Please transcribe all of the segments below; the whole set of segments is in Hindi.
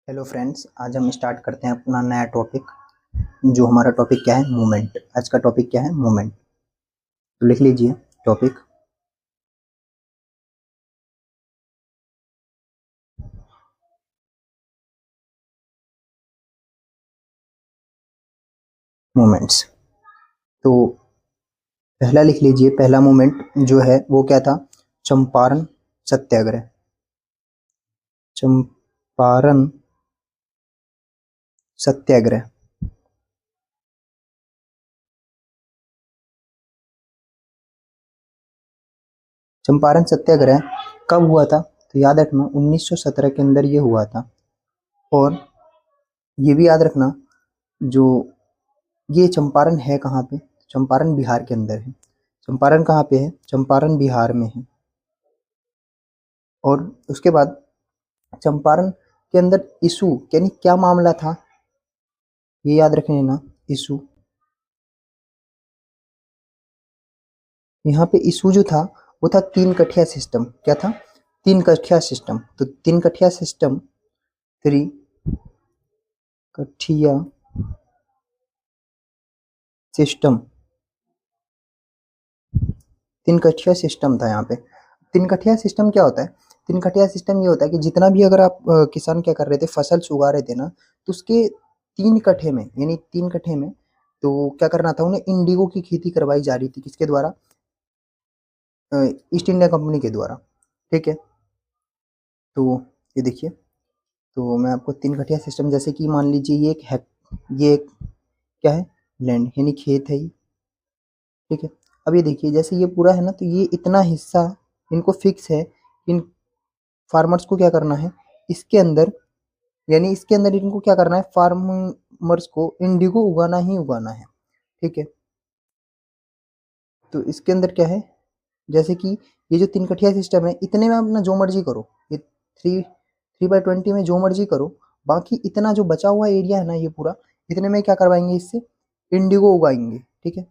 हेलो फ्रेंड्स, आज हम स्टार्ट करते हैं अपना नया टॉपिक। जो हमारा टॉपिक क्या है? मूवमेंट। आज का टॉपिक क्या है? मूवमेंट। तो लिख लीजिए टॉपिक। मूवमेंट्स। तो पहला लिख लीजिए। पहला मूवमेंट जो है वो क्या था? चंपारण सत्याग्रह। चंपारण सत्याग्रह। चंपारण सत्याग्रह कब हुआ था? तो याद रखना 1917 के अंदर ये हुआ था। और ये भी याद रखना, जो ये चंपारण है कहाँ पे? चंपारण बिहार के अंदर है। चंपारण कहाँ पे है? चंपारण बिहार में है। और उसके बाद चंपारण के अंदर इशू यानी क्या मामला था, ये याद रखने ना। इशू, यहाँ पे इशू जो था वो था तीन कठिया सिस्टम। क्या था? तीन कठिया सिस्टम। तो तीन कठिया सिस्टम, थ्री कठिया सिस्टम। तीन कठिया सिस्टम था यहाँ पे। तीन कठिया सिस्टम क्या होता है? तीन कठिया सिस्टम ये होता है कि जितना भी अगर आप किसान क्या कर रहे थे, फसल उगा रहे थे ना, तो उसके तीन कट्ठे में, यानी तीन कट्ठे में तो क्या करना था उन्हें? इंडिगो की खेती करवाई जा रही थी। किसके द्वारा? ईस्ट इंडिया कंपनी के द्वारा। ठीक है। तो ये देखिए, तो मैं आपको तीन कठिया सिस्टम, जैसे कि मान लीजिए ये एक क्या है? लैंड यानी खेत है ये। ठीक है। अब ये देखिए, जैसे ये पूरा है ना, तो ये इतना हिस्सा इनको फिक्स है। इन फार्मर्स को क्या करना है इसके अंदर, यानी इसके अंदर इनको क्या करना है? फार्मर्स को इंडिगो उगाना ही उगाना है। ठीक है। तो इसके अंदर क्या है, जैसे कि ये जो तीन कठिया सिस्टम है, इतने में अपना जो मर्जी करो। ये 3/20 में जो मर्जी करो। बाकी इतना जो बचा हुआ एरिया है ना, ये पूरा, इतने में क्या करवाएंगे? इससे इंडिगो उगाएंगे। ठीक है।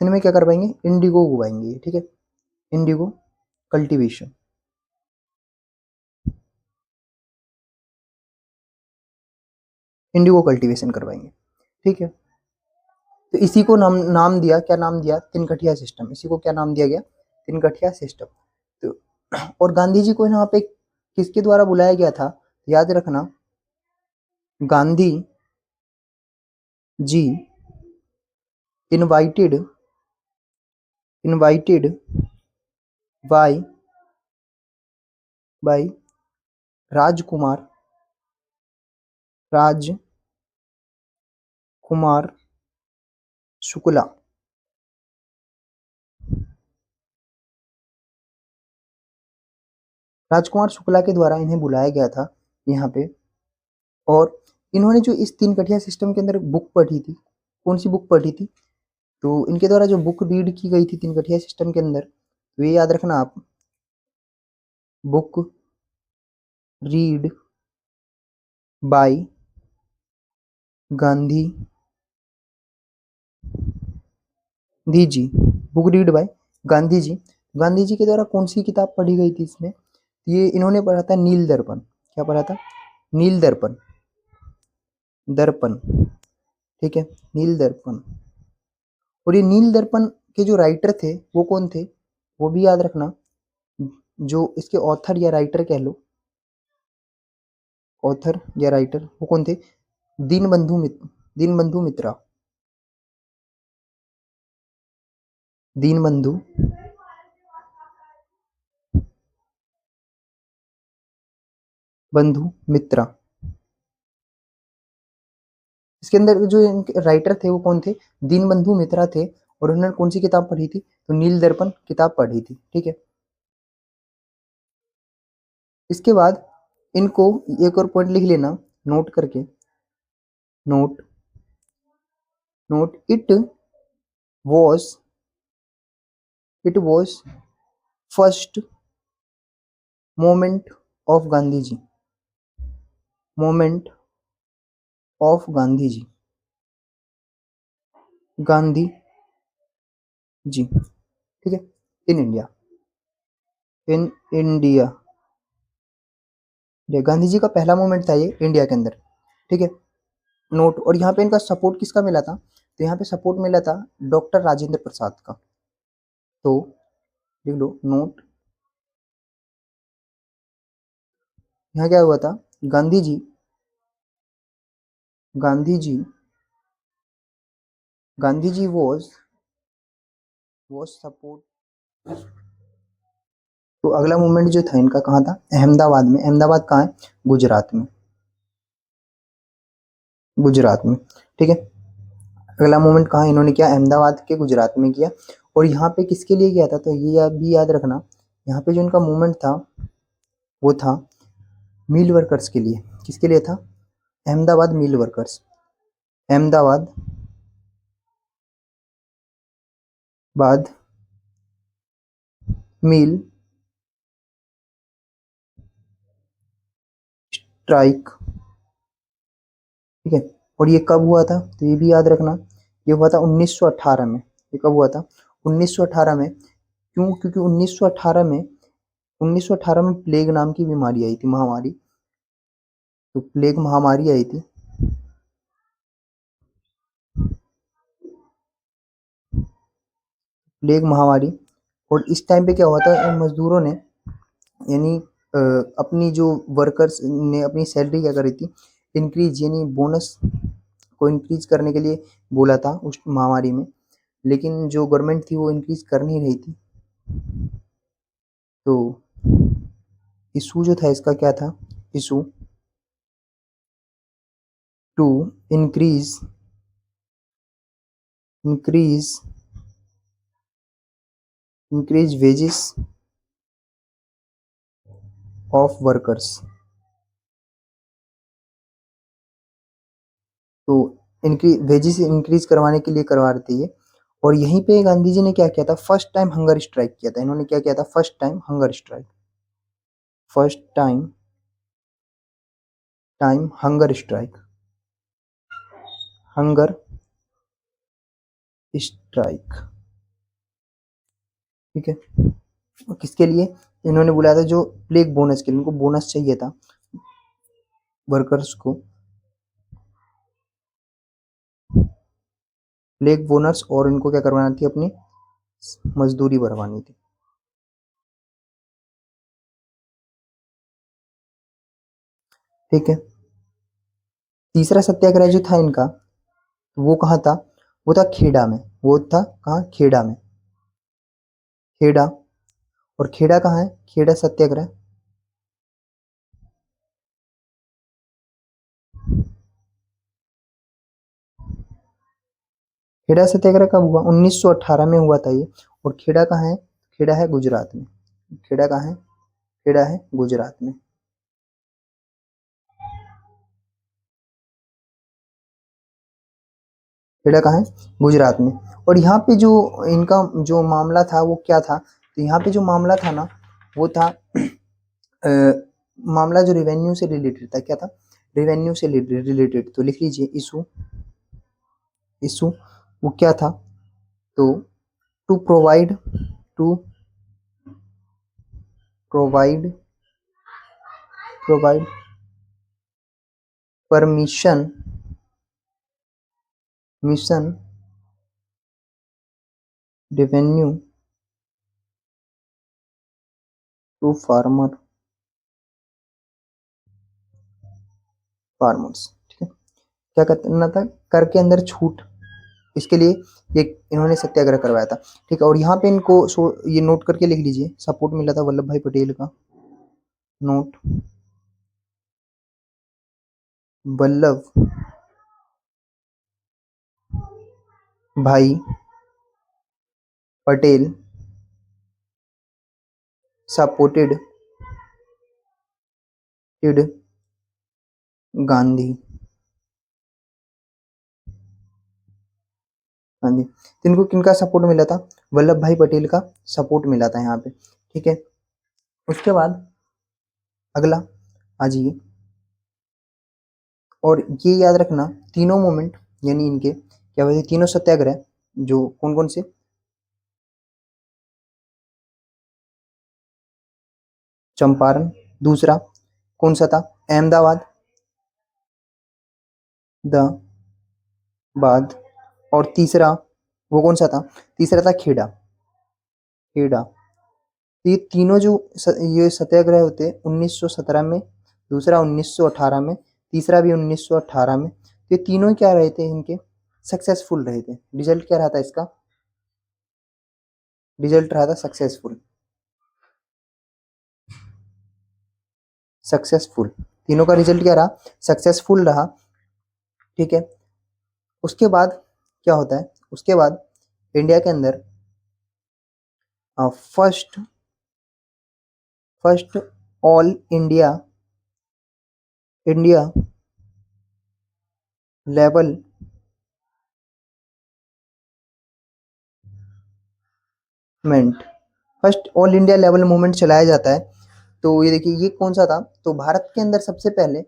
इतने में क्या करवाएंगे? इंडिगो उगाएंगे। ठीक है। Indigo cultivation. इंडिगो कल्टीवेशन करवाएंगे। ठीक है। तो इसी को नाम नाम दिया, क्या नाम दिया? तीन कठिया सिस्टम। इसी को क्या नाम दिया गया? तीन कठिया सिस्टम। तो और गांधी जी को यहाँ पे किसके द्वारा बुलाया गया था? याद रखना, Gandhi ji invited invited bye bye राजकुमार राजकुमार शुक्ला। राजकुमार शुक्ला के द्वारा इन्हें बुलाया गया था यहाँ पे। और इन्होंने जो इस तीन कठिया सिस्टम के अंदर बुक पढ़ी थी, कौन सी बुक पढ़ी थी? तो इनके द्वारा जो बुक रीड की गई थी तीन कठिया सिस्टम के अंदर, तो ये याद रखना आप। Book read by Gandhi ji. Book read by Gandhi ji. Gandhi ji के द्वारा कौन सी किताब पढ़ी गई थी इसमें? ये इन्होंने पढ़ा था नील दर्पण। क्या पढ़ा था? नील दर्पण। दर्पण। ठीक है। नील दर्पण। और ये नील दर्पण के जो राइटर थे वो कौन थे? वो भी याद रखना। जो इसके ऑथर या राइटर कह लो, ऑथर या राइटर वो कौन थे? दीनबंधु मित्रा। दीनबंधु बंधु मित्रा। इसके अंदर जो इनके राइटर थे वो कौन थे? दीनबंधु मित्रा थे। और उन्होंने कौन सी किताब पढ़ी थी? तो नील दर्पण किताब पढ़ी थी। ठीक है। इसके बाद इनको एक और पॉइंट लिख लेना नोट करके। Note note was it was first moment of Gandhi ji. Moment of Gandhi ji. Gandhi ji. ठीक है। In India. In India. ये गांधी जी का पहला मूवमेंट था ये इंडिया के अंदर, ठीक है। नोट, और यहाँ पे इनका सपोर्ट किसका मिला था, तो यहाँ पे सपोर्ट मिला था डॉक्टर राजेंद्र प्रसाद का। तो लिख लो नोट, यहाँ क्या हुआ था, गांधी जी गांधी जी गांधी जी वॉज सपोर्ट। तो अगला मूवमेंट जो था इनका कहाँ था, अहमदाबाद में। अहमदाबाद कहाँ है, गुजरात में, गुजरात में, ठीक है। अगला मूवमेंट कहाँ इन्होंने किया, अहमदाबाद के गुजरात में किया। और यहाँ पे किसके लिए किया था, तो ये भी याद रखना, यहाँ पे जो इनका मूवमेंट था वो था मिल वर्कर्स के लिए। किसके लिए था, अहमदाबाद मिल वर्कर्स, अहमदाबाद बाद मिल स्ट्राइक, ठीक है। और ये कब हुआ था, तो ये भी याद रखना, ये हुआ था 1918 में। ये कब हुआ था, 1918 में। क्यों, क्योंकि 1918 में प्लेग नाम की बीमारी आई थी, महामारी। तो प्लेग महामारी आई थी, प्लेग महामारी। और इस टाइम पे क्या हुआ था, इन मजदूरों ने, यानी अपनी जो वर्कर्स ने अपनी सैलरी क्या करी थी, इंक्रीज, यानी बोनस को इंक्रीज करने के लिए बोला था उस महामारी में। लेकिन जो गवर्नमेंट थी वो इंक्रीज कर नहीं रही थी। तो इशू जो था इसका क्या था, issue to increase increase increase wages of workers. तो इंक्रीज वेजेस इंक्रीज करवाने के लिए करवा रहे थे ये। और यहीं पे गांधी जी ने क्या किया था, फर्स्ट टाइम हंगर स्ट्राइक किया था। इन्होंने क्या किया था, first time hunger strike, first time hunger strike, hunger strike, ठीक है। और किसके लिए, इन्होंने बुलाया था जो प्लेग बोनस के लिए, इनको बोनस चाहिए था वर्कर्स को, प्लेग बोनस, और इनको क्या करवाना थी, अपनी मजदूरी बढ़वानी थी, ठीक है। तीसरा सत्याग्रह जो था इनका, वो कहाँ था, वो था खेड़ा में। वो था कहाँ, खेड़ा में, खेड़ा। और खेड़ा कहाँ है, खेड़ा सत्याग्रह, खेड़ा सत्याग्रह कब हुआ, 1918 में हुआ था ये। और खेड़ा कहाँ है, खेड़ा है गुजरात में, खेड़ा कहाँ है, खेड़ा है गुजरात में, खेड़ा कहाँ है, गुजरात में। और यहाँ पे जो इनका जो मामला था वो क्या था, तो यहाँ पे जो मामला था ना, वो था अ, मामला जो रेवेन्यू से रिलेटेड था। क्या था, रेवेन्यू से रिलेटेड। तो लिख लीजिए इशू, इशू वो क्या था, तो to provide, to provide provide permission, mission revenue to farmers, ठीक है। क्या करना था, कर के अंदर छूट, इसके लिए ये इन्होंने सत्याग्रह करवाया था, ठीक है। और यहाँ पे इनको ये नोट करके लिख लीजिए, सपोर्ट मिला था वल्लभ भाई पटेल का। नोट, वल्लभ भाई पटेल सपोर्टेड टिड गांधी, गांधी। तो इनको किनका सपोर्ट मिला था, वल्लभ भाई पटेल का सपोर्ट मिला था यहाँ पे, ठीक है। उसके बाद अगला आ जाइए, और ये याद रखना, तीनों मोमेंट, यानी इनके क्या बोलते, तीनों सत्याग्रह जो कौन कौन से, चंपारण, दूसरा कौन सा था? अहमदाबाद, द बाद, और तीसरा वो कौन सा था? तीसरा था खेड़ा, खेड़ा। तो ये तीनों जो ये सत्याग्रह होते 1917 में, दूसरा 1918 में, तीसरा भी 1918 में। ये तीनों क्या रहे थे इनके? सक्सेसफुल रहे थे। रिजल्ट क्या रहा था इसका? रिजल्ट रहा था सक्सेसफुल, सक्सेसफुल। तीनों का रिजल्ट क्या रहा? सक्सेसफुल रहा। ठीक है। उसके बाद क्या होता है? उसके बाद इंडिया के अंदर first first all India India level movement, first all India level movement चलाया जाता है। तो ये देखिए, ये कौन सा था? तो भारत के अंदर सबसे पहले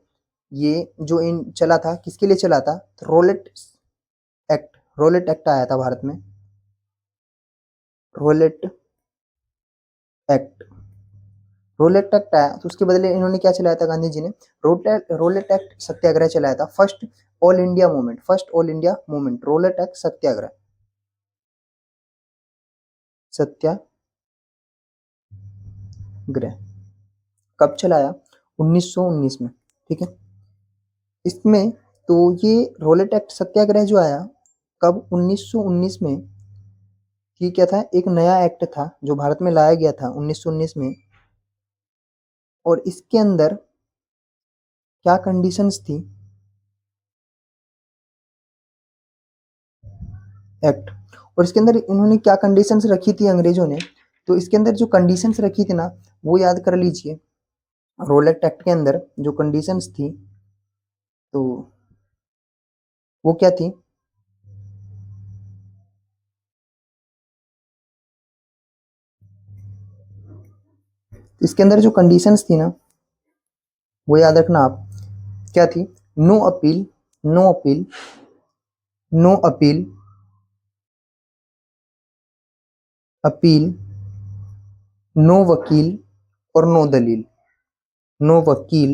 ये जो इन चला था, किसके लिए चला था? रोलेट एक्ट, रोलेट एक्ट आया था भारत में, रोलेट एक्ट। रोलेट एक्ट आया तो उसके बदले इन्होंने क्या चलाया था? गांधी जी ने रोलेट एक्ट सत्याग्रह चलाया था। First all India movement, first all India movement, Rowlatt Act Satyagraha, Satyagraha कब चलाया? 1919 में। ठीक है। इसमें तो ये रोलेट एक्ट सत्याग्रह जो आया कब? 1919 में। ये क्या था? एक नया एक्ट था जो भारत में लाया गया था 1919 में, और इसके अंदर क्या कंडीशंस थी? एक्ट, और इसके अंदर इन्होंने क्या कंडीशंस रखी थी अंग्रेजों ने? तो इसके अंदर जो कंडीशंस रखी थी ना, वो याद कर लीजिए। रोलेट एक्ट के अंदर जो कंडीशंस थी, तो वो क्या थी? इसके अंदर जो कंडीशंस थी ना, वो याद रखना आप। क्या थी? No appeal, no appeal, no appeal, appeal, no वकील और नो दलील, नो वकील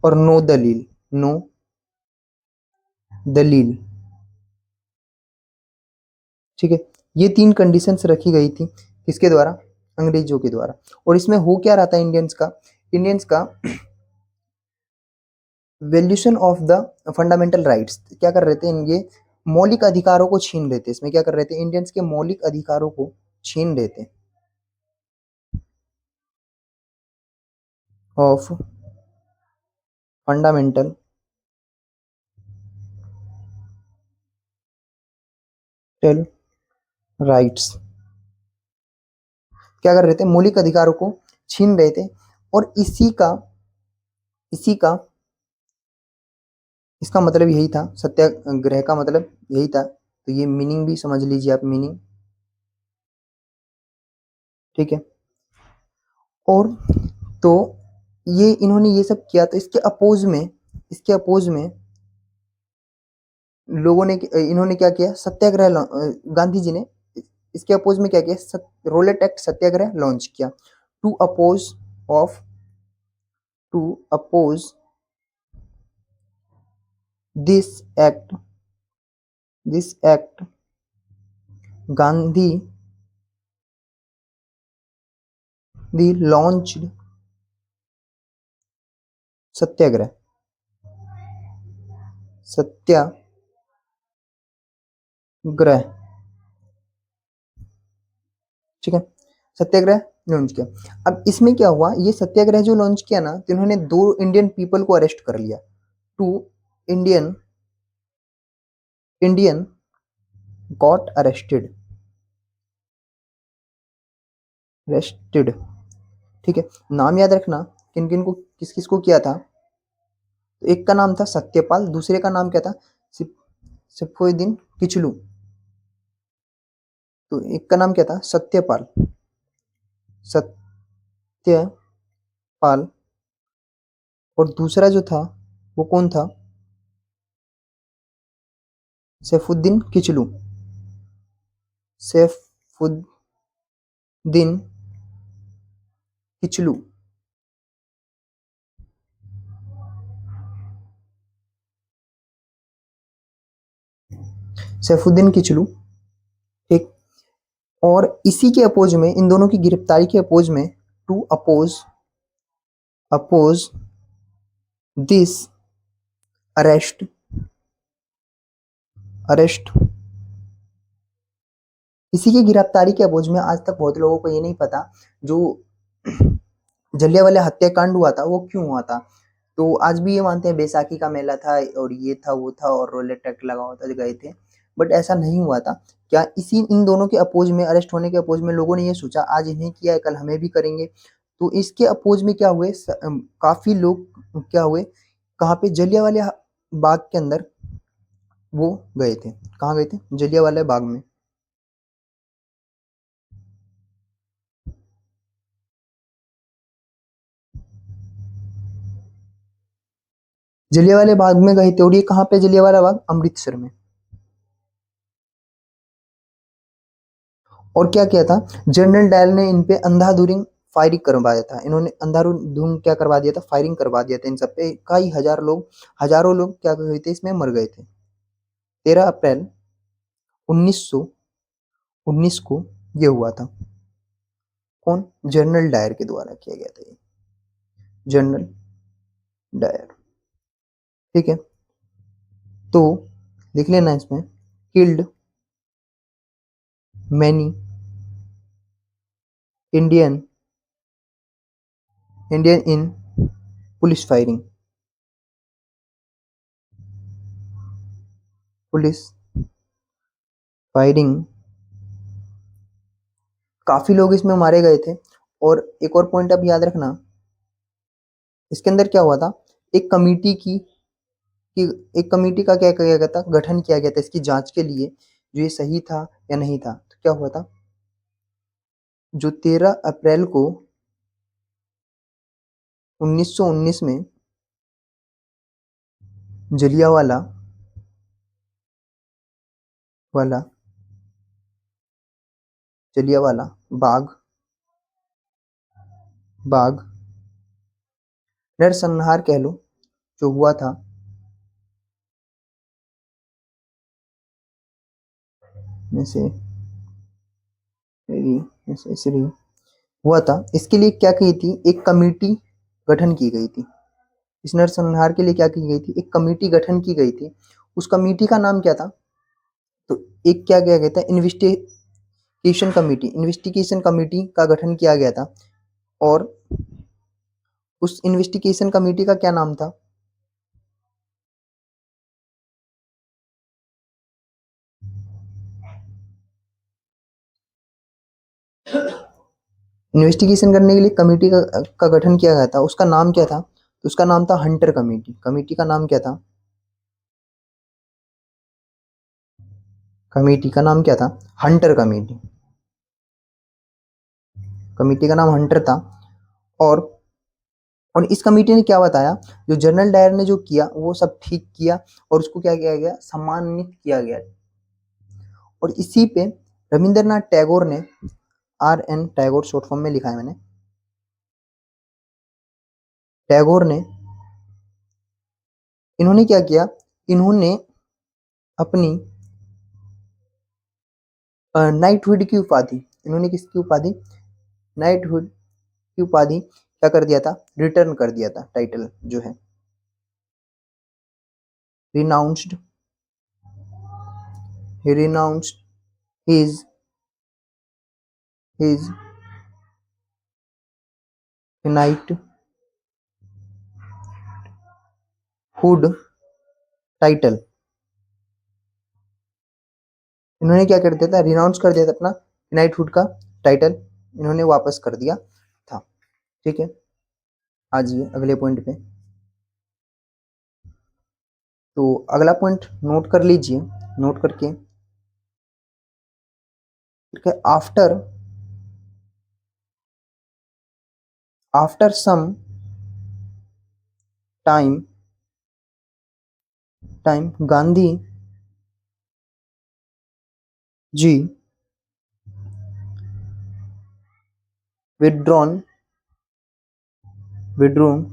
और नो दलील, नो दलील। ठीक है। ये तीन कंडीशंस रखी गई थी, किसके द्वारा? अंग्रेजों के द्वारा। और इसमें हो क्या रहा था इंडियंस का? इंडियंस का valuation of the fundamental rights क्या कर रहे थे? ये मौलिक अधिकारों को छीन रहे थे। इसमें क्या कर रहे थे? इंडियंस के मौलिक अधिकारों को छीन रहे थे। ऑफ फंडामेंटल राइट्स क्या कर रहे थे? मौलिक अधिकारों को छीन रहे थे। और इसी का इसका मतलब यही था, सत्याग्रह का मतलब यही था। तो ये मीनिंग भी समझ लीजिए आप, मीनिंग। ठीक है। और तो ये इन्होंने ये सब किया, तो इसके अपोज में लोगों ने इन्होंने क्या किया? सत्याग्रह गांधी जी ने इसके अपोज में क्या किया? रोलेट एक्ट सत्याग्रह लॉन्च किया। To oppose of to oppose this act, this act Gandhi the launched Satyagraha, Satyagraha. ठीक है। सत्याग्रह लॉन्च किया। अब इसमें क्या हुआ? ये सत्याग्रह जो लॉन्च किया ना, तो इन्होंने 2 इंडियन पीपल को अरेस्ट कर लिया। 2 इंडियन इंडियन गॉट अरेस्टेड। ठीक है। नाम याद रखना किन किन को, किस किस को किया था। तो एक का नाम था सत्यपाल, दूसरे का नाम क्या था? सैफुद्दीन किचलू। तो एक का नाम क्या था? सत्यपाल, सत्यपाल। और दूसरा जो था वो कौन था? सैफुद्दीन किचलू, सैफुद्दीन किचलू। सैफुद्दीन किचलू, ठीक। और इसी के अपोज में, इन दोनों की गिरफ्तारी के अपोज में, टू अपोज दिस अरेस्ट, इसी की गिरफ्तारी के अपोज में आज तक बहुत लोगों को ये नहीं पता, जो जलियांवाला हत्याकांड हुआ था वो क्यों हुआ था। तो आज भी ये मानते हैं बैसाखी का मेला था और ये था वो था और रोलेट टैक्स लगा हुआ था, गए थे, बट ऐसा नहीं हुआ था। क्या इसी इन दोनों के अपोज में, अरेस्ट होने के अपोज में लोगों ने ये सोचा आज इन्हें किया है कल हमें भी करेंगे। तो इसके अपोज में क्या हुए, काफी लोग क्या हुए, कहाँ पे, जलियांवाला बाग के अंदर वो गए थे। कहाँ गए थे? जलियांवाला बाग में। जलियांवाला बाग में गए थे, और ये कहाँ पे जलियांवाला बाग? अमृतसर में। और क्या किया था, जनरल डायल ने इन पे अंधाधुंध फायरिंग करवाया था। इन्होंने अंधाधुंध क्या करवा दिया था, फायरिंग करवा दिया था इन सब पे। कई हजारों लोग क्या गए थे, इसमें मर गए थे। 13 अप्रैल 1919 को ये हुआ था। कौन? जनरल डायर के द्वारा किया गया था ये, जनरल डायर, ठीक है। तो लिख लेना इसमें, killed many Indian Indian in police firing, police firing. काफी लोग इसमें मारे गए थे। और एक और पॉइंट अब याद रखना, इसके अंदर क्या हुआ था, एक कमिटी की एक कमिटी का क्या किया गया था, गठन किया गया था इसकी जांच के लिए, जो ये सही था या नहीं था। तो क्या हुआ था, जो 13 अप्रैल को 1919 में जलियांवाला वाला जलियांवाला बाग बाग नरसंहार कह लो, जो हुआ था, जैसे हुआ था, इसके लिए क्या की थी, एक कमेटी गठन की गई थी। इस नरसंहार के लिए क्या की गई थी, एक कमेटी गठन की गई थी। उस कमेटी का नाम क्या था, तो एक क्या किया गया था, इन्वेस्टिगेशन कमेटी का गठन किया गया था। और उस इन्वेस्टिगेशन कमेटी का क्या नाम था? इन्वेस्टिगेशन करने के लिए कमेटी का गठन किया गया था, उसका नाम क्या था? तो उसका नाम था हंटर कमेटी। कमेटी का नाम क्या था? कमेटी का नाम क्या था? Hunter committee. कमेटी का नाम हंटर था। और और इस कमेटी ने क्या बताया, जो जनरल डायर ने जो किया वो सब ठीक किया, और उसको क्या किया गया, सम्मानित किया गया। और इसी पे रविंद्रनाथ टैगोर ने, RN टैगोर शॉर्ट फॉर्म में लिखा है मैंने, टैगोर ने, इन्होंने क्या किया, इन्होंने अपनी नाइटहुड की उपाधि, इन्होंने किसकी उपाधि, नाइटहुड की उपाधि क्या कर दिया था, रिटर्न कर दिया था, टाइटल जो है, renounced he renounced his knighthood title. इन्होंने क्या कर दिया था, रिनाउंस कर दिया था अपना नाइटहुड का टाइटल, इन्होंने वापस कर दिया था, ठीक है। आ जाइए अगले पॉइंट पे। तो अगला पॉइंट नोट कर लीजिए, नोट करके, after after some time Gandhi ji withdrawn withdrawn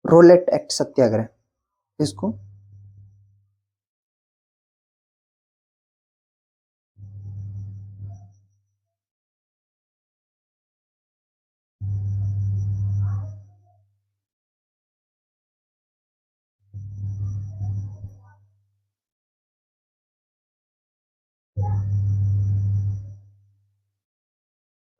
Rowlatt Act Satyagraha, इसको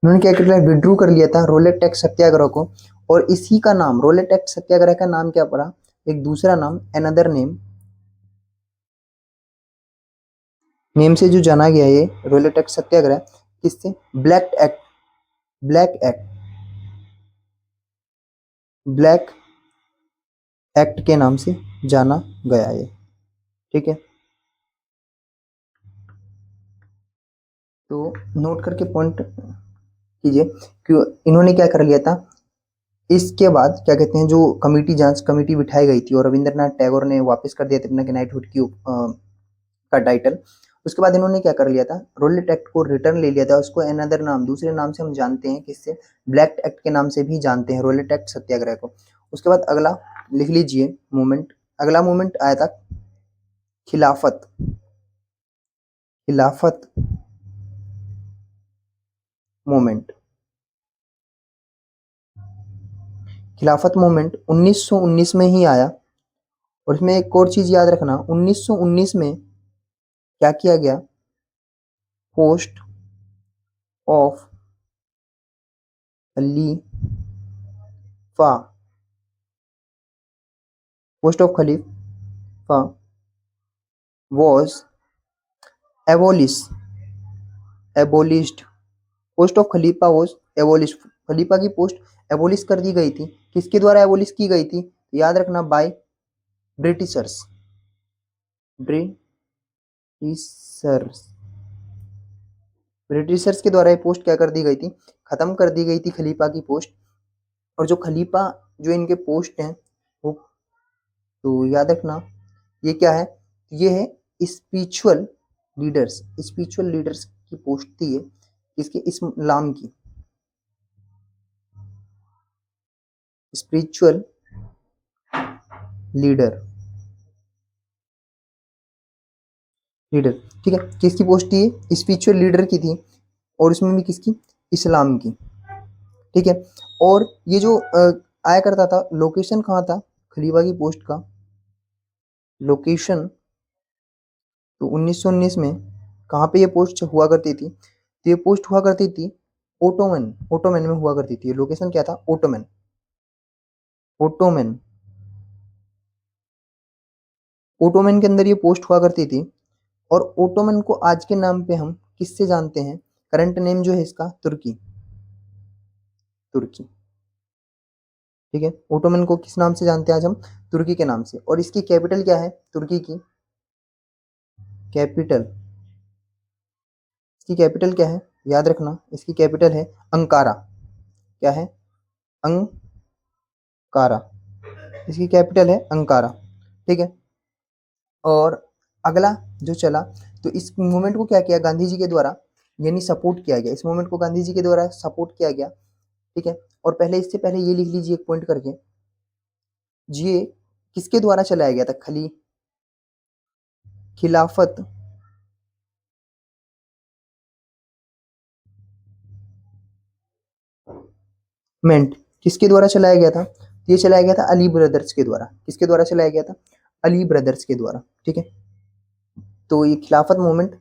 उन्होंने क्या कर लिया, विड्रू कर लिया था रोलेट टैक्स सत्याग्रह को। और इसी का नाम, रोलेट टैक्स सत्याग्रह का नाम क्या पड़ा, एक दूसरा नाम, अनदर नेम, नेम से जो जाना गया ये रोलेट टैक्स सत्याग्रह, किससे, black act, black act, black act के नाम से जाना गया ये। ठीक है, तो नोट करके पॉइंट कीजिए। क्यों इन्होंने क्या कर लिया था, इसके बाद क्या कहते हैं, जो कमेटी, जांच कमेटी बिठाई गई थी और रविंद्रनाथ टैगोर ने वापस कर दिया था अपना नाइटहुड की का टाइटल। उसके बाद इन्होंने क्या कर लिया था, रोलेट एक्ट को रिटर्न ले लिया था, उसको अनदर नाम, दूसरे नाम से हम जानते हैं, किससे, ब्लैक एक्ट के नाम से भी जानते हैं रोलेट एक्ट सत्याग्रह को। उसके बाद अगला लिख लीजिए मूवमेंट, अगला मूवमेंट आया था खिलाफत, खिलाफत मूवमेंट। खिलाफत मूवमेंट 1919 में ही आया। और इसमें एक और चीज याद रखना, 1919 में क्या किया गया, पोस्ट ऑफ खलीफा, पोस्ट ऑफ खलीफा was abolish, abolished, post of खलीफा वॉज एबोलिश, खलीफा की पोस्ट एबोलिश कर दी गई थी। किसके द्वारा एबोलिश की गई थी, तो याद रखना, बाय ब्रिटिशर्स, ब्रिटिशर्स, ब्रिटिशर्स के द्वारा ये पोस्ट क्या कर दी गई थी, खत्म कर दी गई थी खलीफा की पोस्ट। और जो खलीफा, जो इनके पोस्ट हैं वो, तो याद रखना ये क्या है, ये है स्पिरिचुअल लीडर्स, स्पिरिचुअल लीडर्स की पोस्ट थी ये, किसके, इस्लाम की, स्पिरिचुअल लीडर, लीडर, ठीक है, किसकी पोस्ट थी ये, स्पिरिचुअल लीडर की थी। और इसमें भी किसकी, इस्लाम की। ठीक है, और ये जो आया करता था, लोकेशन कहाँ था खलीफा की पोस्ट का, लोकेशन, तो 1919 में कहाँ पे ये पोस्ट हुआ करती थी, तो ये पोस्ट हुआ करती थी ओटोमन, ओटोमन में हुआ करती थी। लोकेशन क्या था, ओटोमन, ओटोमन, ओटोमन के अंदर ये पोस्ट हुआ करती थी। और ओटोमन को आज के नाम पे हम किससे जानते हैं, करंट नेम जो है इसका, तुर्की, तुर्की। ठीक है, ओटोमन को किस नाम से जानते हैं आज हम, तुर्की के नाम से। और इसकी कैपिटल क्या है, तुर्की की कैपिटल, इसकी कैपिटल क्या है, याद रखना, इसकी कैपिटल है अंकारा, क्या है, अंकारा, इसकी कैपिटल है अंकारा। ठीक है, और अगला जो चला, तो इस मूवमेंट को क्या किया गांधी जी के द्वारा, यानी सपोर्ट किया गया, इस मूवमेंट को गांधी जी के द्वारा सपोर्ट किया गया। ठीक है, और पहले, इससे पहले ये लिख लीजिए एक पॉइंट करके, ये किसके द्वारा चलाया गया था, खिलाफत मेंट किसके द्वारा चलाया गया था, ये चलाया गया था अली ब्रदर्स के द्वारा। किसके द्वारा चलाया गया था, अली ब्रदर्स के द्वारा। ठीक है, तो ये खिलाफत movement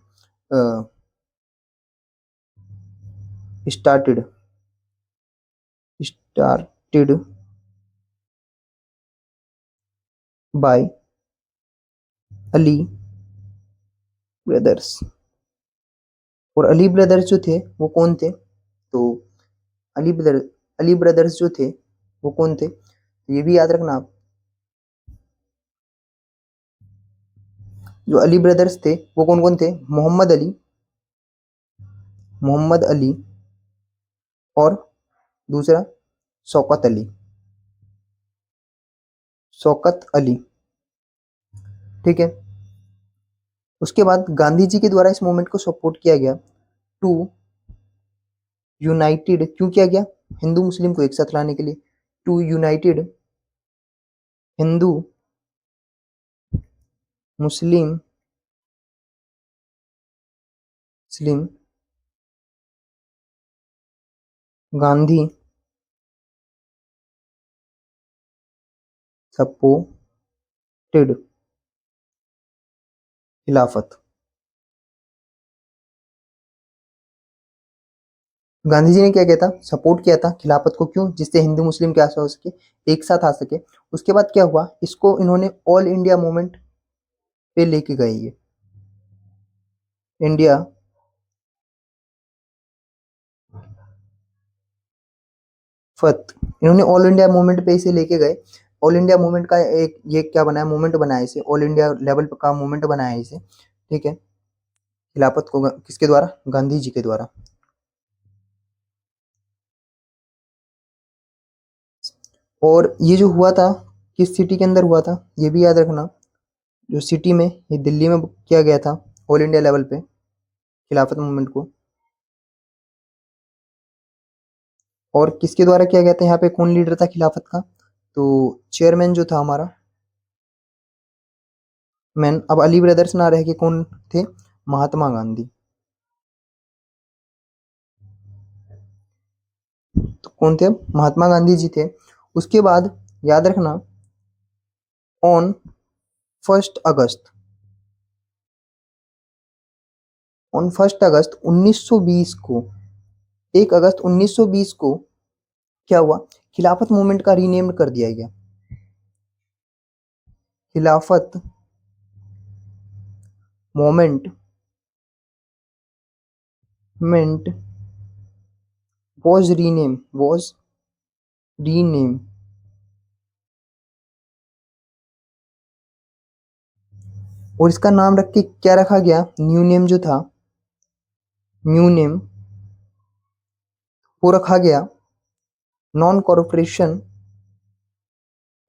started, started by Ali brothers. और अली ब्रदर्स जो थे वो कौन थे, तो अली ब्रदर, अली ब्रदर्स जो थे वो कौन थे, तो ये भी याद रखना आप, जो अली ब्रदर्स थे वो कौन कौन थे, मोहम्मद अली, मोहम्मद अली, और दूसरा शौकत अली, शौकत अली। ठीक है, उसके बाद गांधी जी के द्वारा इस मूवमेंट को सपोर्ट किया गया, टू यूनाइटेड, क्यों किया गया, हिंदू मुस्लिम को एक साथ लाने के लिए, to united Hindu Muslim, Muslim Gandhi supported Khilafat. Gandhi जी ने क्या किया था, सपोर्ट किया था खिलाफत को, क्यों, जिससे हिंदू मुस्लिम क्या हो सके, एक साथ आ सके। उसके बाद क्या हुआ, इसको इन्होंने ऑल इंडिया मूवमेंट पे लेके गए, ये इंडिया फत इन्होंने ऑल इंडिया मूवमेंट पे इसे लेके गए। ऑल इंडिया मूवमेंट का एक ये क्या बनाया, मूवमेंट बनाया इसे, ऑल इंडिया लेवल का मूवमेंट बनाया इसे, ठीक है, खिलाफत को किसके द्वारा, गांधी जी के द्वारा। और ये जो हुआ था, किस सिटी के अंदर हुआ था, ये भी याद रखना, जो सिटी में, ये दिल्ली में किया गया था ऑल इंडिया लेवल पे खिलाफत मूवमेंट को। और किसके द्वारा किया गया था, यहाँ पे कौन लीडर था खिलाफत का, तो चेयरमैन जो था हमारा, मैन, अब अली ब्रदर्स ना रह के कौन थे, महात्मा गांधी। तो कौन थे, महात्मा गांधी जी थे। उसके बाद याद रखना, ऑन 1 अगस्त, ऑन 1 अगस्त 1920 को, 1 अगस्त 1920 को क्या हुआ, खिलाफत मूवमेंट का रीनेम कर दिया गया, खिलाफत मूवमेंट मेंट was renamed, और इसका नाम रख के क्या रखा गया, न्यू नेम जो था, न्यू नेम वो रखा गया non corporation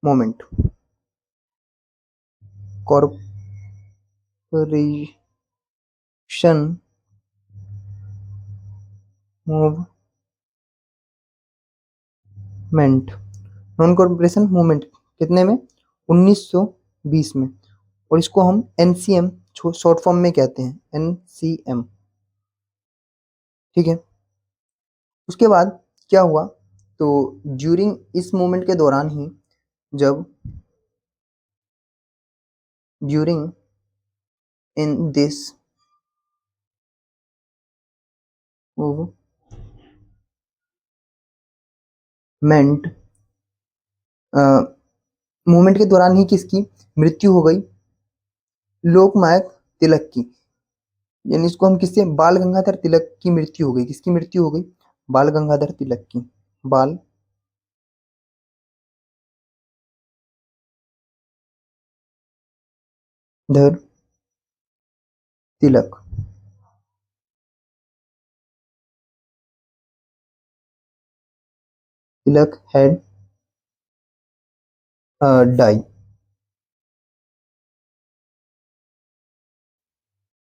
movement, corporation movement, non corporation movement, कितने में, 1920 में। और इसको हम एनसीएम शॉर्ट फॉर्म में कहते हैं, एनसीएम, ठीक है। उसके बाद क्या हुआ, तो ड्यूरिंग इस मूवमेंट के दौरान ही, जब during in this movement, movement के दौरान ही किसकी मृत्यु हो गई, लोकनायक तिलक की, यानी इसको हम किससे, बाल गंगाधर तिलक की मृत्यु हो गई, किसकी मृत्यु हो गई, बाल गंगाधर तिलक की, बाल धर तिलक, तिलक हैड डाई।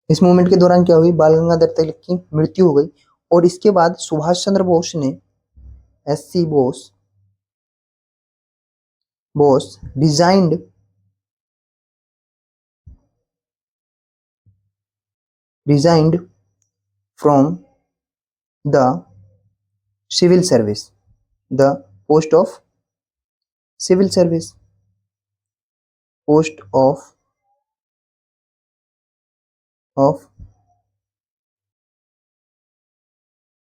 इस मूवमेंट के दौरान क्या हुई, बाल गंगाधर तिलक की मृत्यु हो गई। और इसके बाद सुभाष चंद्र बोस ने, SC Bose, Bose resigned, resigned from the civil service, the post of civil service, post of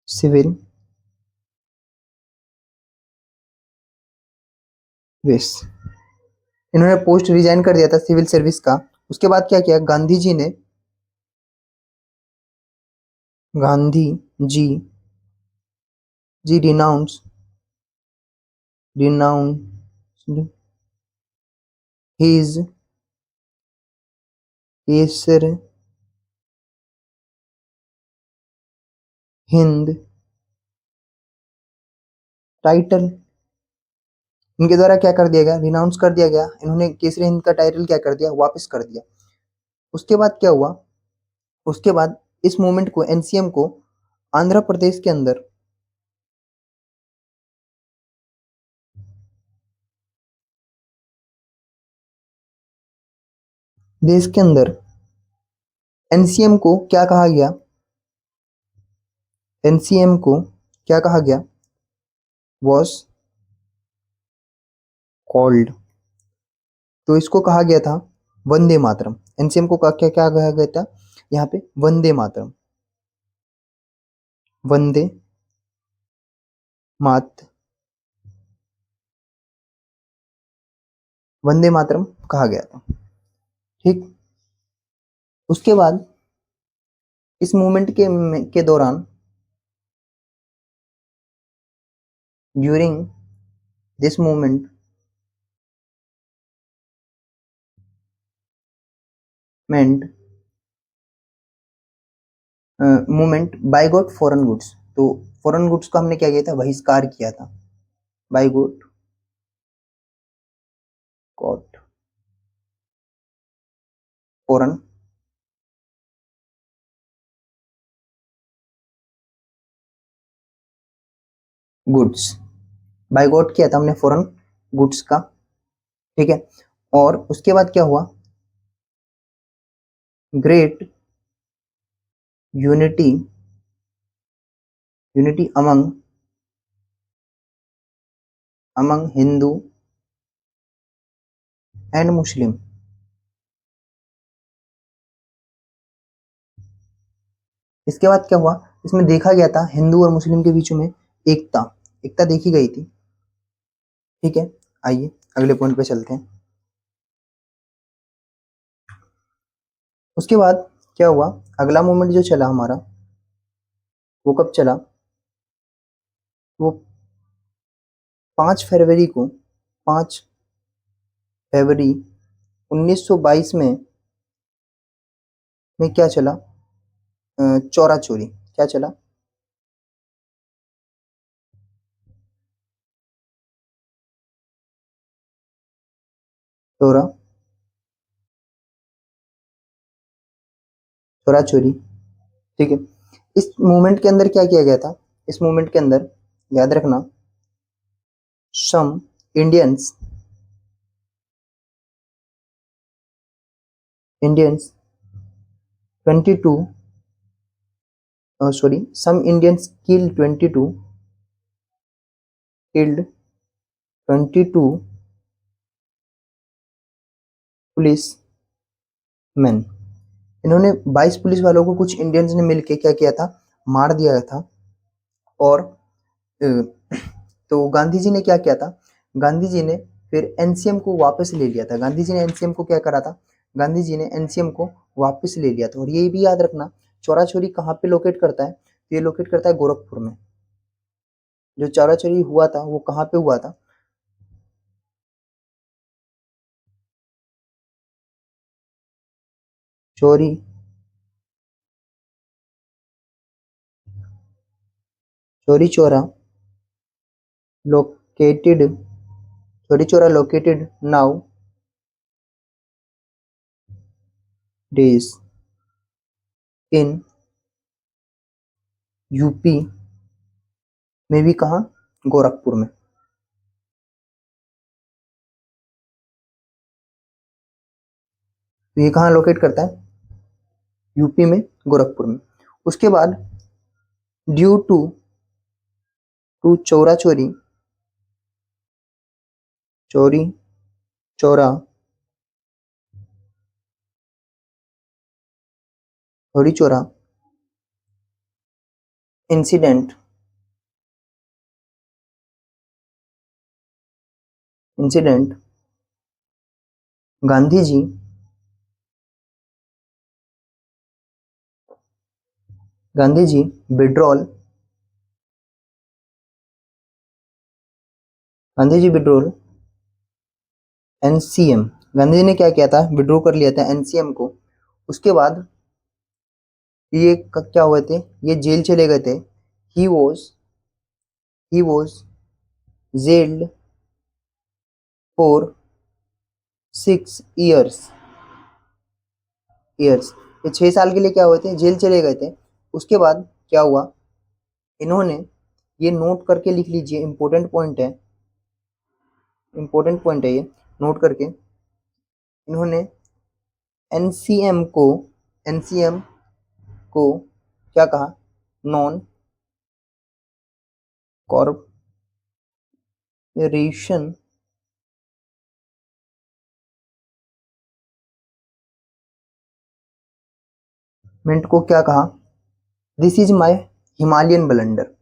civil service, इन्होंने पोस्ट रिजाइन कर दिया था सिविल सर्विस का। उसके बाद क्या किया, गांधी जी ने, गांधी जी जी रिनाउंस्ड हिज केसर हिंद टाइटल, इनके द्वारा क्या कर दिया गया, रिनाउंस कर दिया गया, इन्होंने केसरी हिंद का टाइटल क्या कर दिया, वापस कर दिया। उसके बाद क्या हुआ, उसके बाद इस मूवमेंट को, एनसीएम को, आंध्र प्रदेश के अंदर, देश के अंदर एनसीएम को क्या कहा गया, एनसीएम को क्या कहा गया, वॉज कॉल्ड, तो इसको कहा गया था वंदे मातरम। एनसीएम को क्या क्या कहा गया था, यहाँ पे वंदे मातरम, वंदे मात वंदे मातरम कहा गया था। ठीक, उसके बाद इस मूवमेंट के दौरान, during this movement boycott foreign goods, तो फॉरेन गुड्स का हमने क्या किया था, बहिष्कार किया था। Boycott foreign goods, boycott किया था हमने फॉरेन गुड्स का। ठीक है, और उसके बाद क्या हुआ, great unity among Hindu and Muslim. इसके बाद क्या हुआ, इसमें देखा गया था हिंदू और मुस्लिम के बीच में एकता एकता देखी गई थी। ठीक है, आइए अगले पॉइंट पे चलते हैं। उसके बाद क्या हुआ, अगला मूवमेंट जो चला हमारा, वो कब चला, वो 5 फरवरी 1922 में क्या चला, चौरा चोरी, क्या चला, चौरा चौरा चोरी। ठीक है, इस मूवमेंट के अंदर क्या किया गया था, इस मूवमेंट के अंदर याद रखना, some Indians Indians 22 some Indians killed 22 police man. इन्होंने 22 पुलिस वालों को कुछ इंडियंस ने मिलके क्या किया था, मार दिया था। और तो गांधी जी ने क्या किया था, गांधी जी ने फिर एनसीएम को वापस ले लिया था। गांधी जी ने एनसीएम को क्या करा था, गांधी जी ने एनसीएम को वापस ले लिया था। और ये भी याद रखना, चौरा चोरी कहाँ पे लोकेट करता है, तो ये लोकेट करता है गोरखपुर में। जो चौरा चोरी हुआ था वो कहाँ पे हुआ था, चोरी चोरी Chaura located Chauri Chaura located now days in UP में भी, कहाँ, गोरखपुर में। तो ये कहाँ लोकेट करता है, यूपी में, गोरखपुर में। उसके बाद ड्यू टू चौरा चोरी चोरी चौरा चोरी Chaura incident incident Gandhi ji withdrawal Gandhi ji withdrawal NCM. Gandhi ji ने क्या किया था, विड्रॉ कर लिया था एनसीएम को। उसके बाद ये क्या हुए थे, ये जेल चले गए थे। He was gelled for 6 years. ये 6 साल के लिए क्या हुए थे, जेल चले गए थे। उसके बाद क्या हुआ, इन्होंने, ये नोट करके लिख लीजिए, इंपॉर्टेंट पॉइंट है ये, नोट करके, इन्होंने एनसीएम को क्या कहा, नॉन कॉर्पोरेशन मिंट को क्या कहा, this is my Himalayan blunder.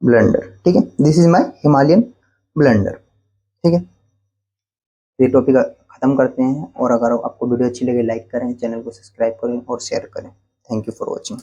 Blender. ठीक है, this is my Himalayan blender. ठीक है, ये टॉपिक खत्म करते हैं, और अगर आपको वीडियो अच्छी लगे लाइक करें, चैनल को सब्सक्राइब करें और शेयर करें। Thank you for watching.